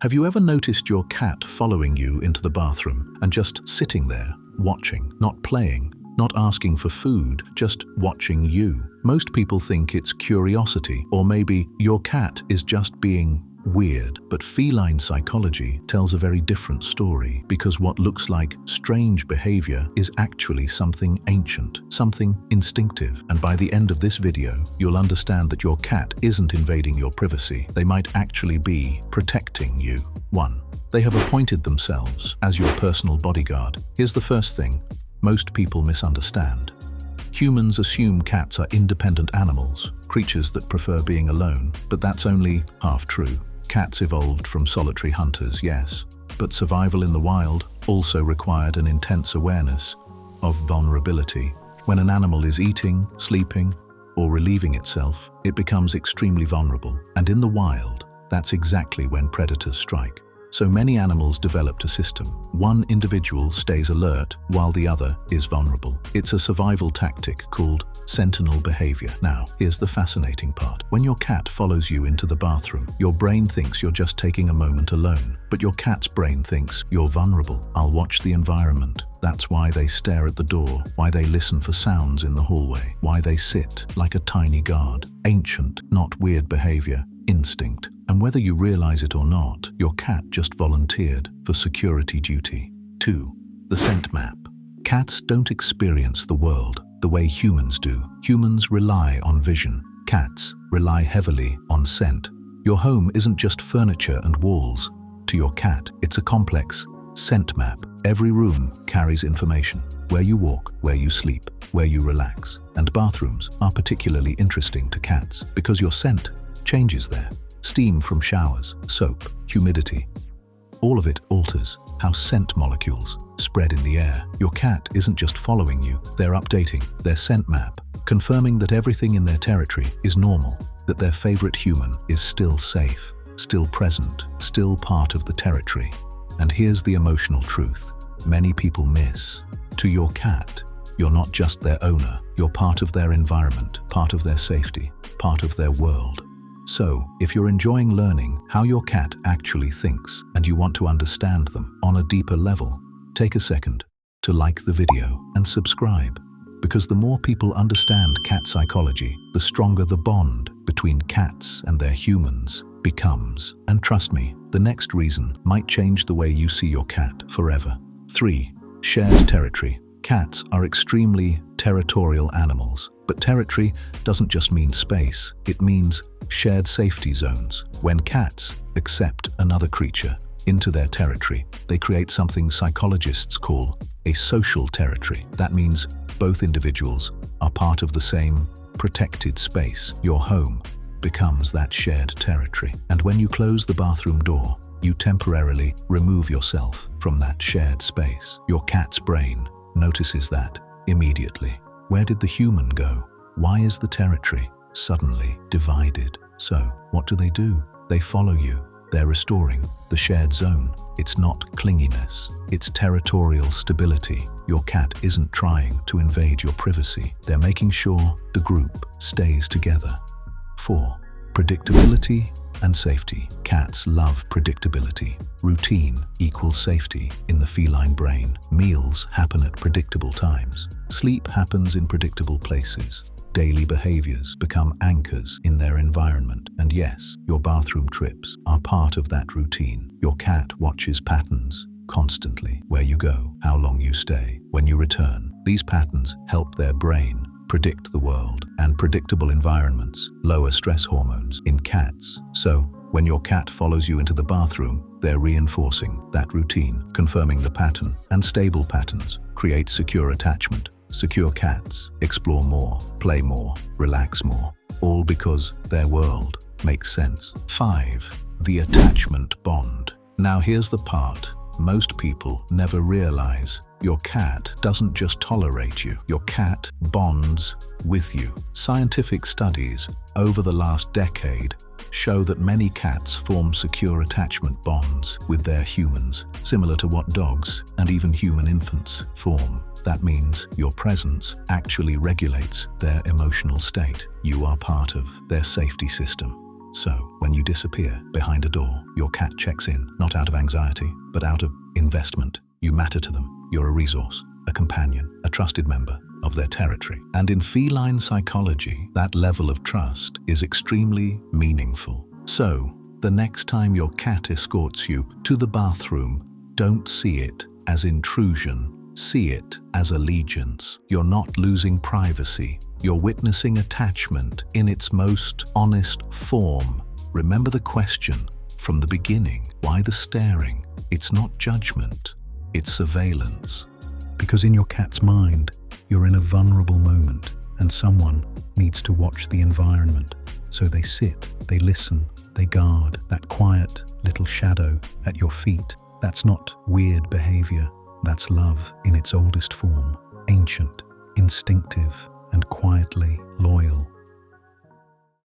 Have you ever noticed your cat following you into the bathroom and just sitting there, watching, not playing, not asking for food, just watching you? Most people think it's curiosity, or maybe your cat is just being weird. But feline psychology tells a very different story, because what looks like strange behavior is actually something ancient, something instinctive. And by the end of this video, you'll understand that your cat isn't invading your privacy. They might actually be protecting you. 1. They have appointed themselves as your personal bodyguard. Here's the first thing most people misunderstand. Humans assume cats are independent animals, creatures that prefer being alone, but that's only half true. Cats evolved from solitary hunters, yes, but survival in the wild also required an intense awareness of vulnerability. When an animal is eating, sleeping, or relieving itself, it becomes extremely vulnerable. And in the wild, that's exactly when predators strike. So many animals developed a system. One individual stays alert while the other is vulnerable. It's a survival tactic called sentinel behavior. Now, here's the fascinating part. When your cat follows you into the bathroom, your brain thinks you're just taking a moment alone. But your cat's brain thinks you're vulnerable. I'll watch the environment. That's why they stare at the door, why they listen for sounds in the hallway, why they sit like a tiny guard. Ancient, not weird behavior. Instinct. And whether you realize it or not, your cat just volunteered for security duty. 2. The scent map. Cats don't experience the world the way humans do. Humans rely on vision. Cats rely heavily on scent. Your home isn't just furniture and walls. To your cat, it's a complex scent map. Every room carries information. Where you walk, where you sleep, where you relax. And bathrooms are particularly interesting to cats because your scent changes there. Steam from showers, soap, humidity. All of it alters how scent molecules spread in the air. Your cat isn't just following you, they're updating their scent map, confirming that everything in their territory is normal, that their favorite human is still safe, still present, still part of the territory. And here's the emotional truth many people miss. To your cat, you're not just their owner, you're part of their environment, part of their safety, part of their world. So, if you're enjoying learning how your cat actually thinks and you want to understand them on a deeper level, take a second to like the video and subscribe. Because the more people understand cat psychology, the stronger the bond between cats and their humans becomes. And trust me, the next reason might change the way you see your cat forever. 3. Shared territory. Cats are extremely territorial animals, but territory doesn't just mean space, it means shared safety zones. When cats accept another creature into their territory, they create something psychologists call a social territory. That means both individuals are part of the same protected space. Your home becomes that shared territory. And when you close the bathroom door, you temporarily remove yourself from that shared space. Your cat's brain notices that immediately. Where did the human go? Why is the territory suddenly divided? So, what do? They follow you. They're restoring the shared zone. It's not clinginess, it's territorial stability. Your cat isn't trying to invade your privacy. They're making sure the group stays together. 4. Predictability and safety. Cats love predictability. Routine equals safety in the feline brain. Meals happen at predictable times. Sleep happens in predictable places. Daily behaviors become anchors in their environment. And yes, your bathroom trips are part of that routine. Your cat watches patterns constantly. Where you go, how long you stay, when you return. These patterns help their brain predict the world, and predictable environments lower stress hormones in cats. So, when your cat follows you into the bathroom, they're reinforcing that routine, confirming the pattern. And stable patterns create secure attachment. Secure cats explore more, play more, relax more, all because their world makes sense. 5. The attachment bond. Now here's the part most people never realize. Your cat doesn't just tolerate you, your cat bonds with you. Scientific studies over the last decade show that many cats form secure attachment bonds with their humans, similar to what dogs and even human infants form. That means your presence actually regulates their emotional state. You are part of their safety system. So, when you disappear behind a door, your cat checks in, not out of anxiety, but out of investment. You matter to them. You're a resource, a companion, a trusted member of their territory. And in feline psychology, that level of trust is extremely meaningful. So, the next time your cat escorts you to the bathroom, don't see it as intrusion. See it as allegiance. You're not losing privacy. You're witnessing attachment in its most honest form. Remember the question from the beginning. Why the staring? It's not judgment. It's surveillance. Because in your cat's mind, you're in a vulnerable moment and someone needs to watch the environment. So they sit, they listen, they guard that quiet little shadow at your feet. That's not weird behavior. That's love in its oldest form, ancient, instinctive, and quietly loyal.